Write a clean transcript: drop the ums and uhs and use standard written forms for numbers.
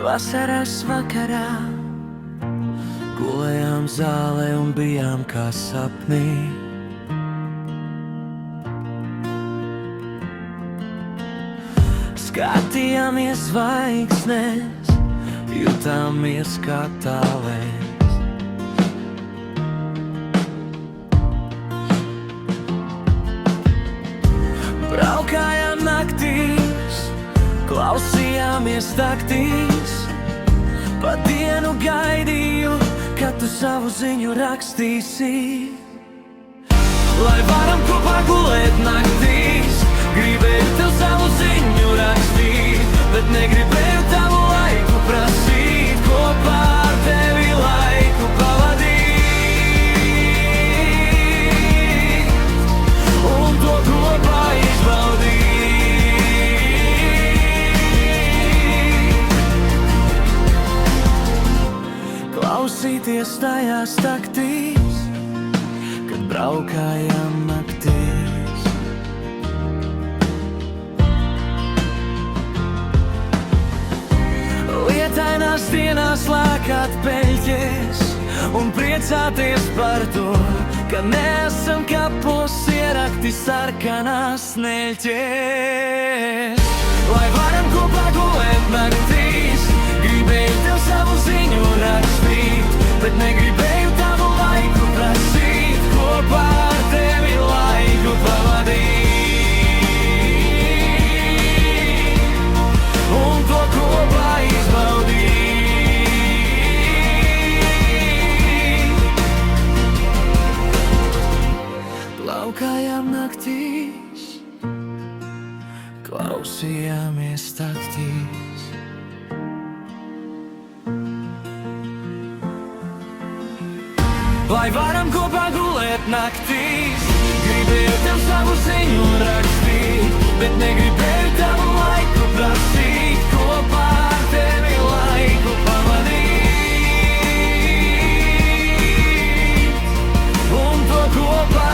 Vasaras vakarā gulējām zālē un bijām kā sapnī. Skatījāmies zvaigznes, jutāmies kā tālēs. Braukājām naktīs, klausījāmies taktīs. Pa dienu gaidīju, kad tu savu ziņu rakstīsi. Lai varam kopā gulēt naktīs, gribēju tev savu ziņu rakstīt, bet negribēju tavu laiku prasīt, kopā ar tevi laiku pavadīt un to kopā izbaudīt. Klausīties tajās taktīs, kad braukājām naktīs. Lietainās dienās lēkāt peļķēs un priecāties par to, ka neesam kapos ierakti sarkanās sneļķēs. Lai varam kopā gulēt naktīs, gribēju tev savu ziņu rakstīt, bet negribēju tavu laiku prasīt, kopā ar tevi laiku pavadīt un to kopā izbaudīt. Plaukājām naktīs, klausījāmies taktīs. Lai varam kopā gulēt naktīs, gribēju tev savu ziņu rakstīt, bet negribēju tavu laiku prasīt, kopā ar tevi laiku pavadīt un to kopā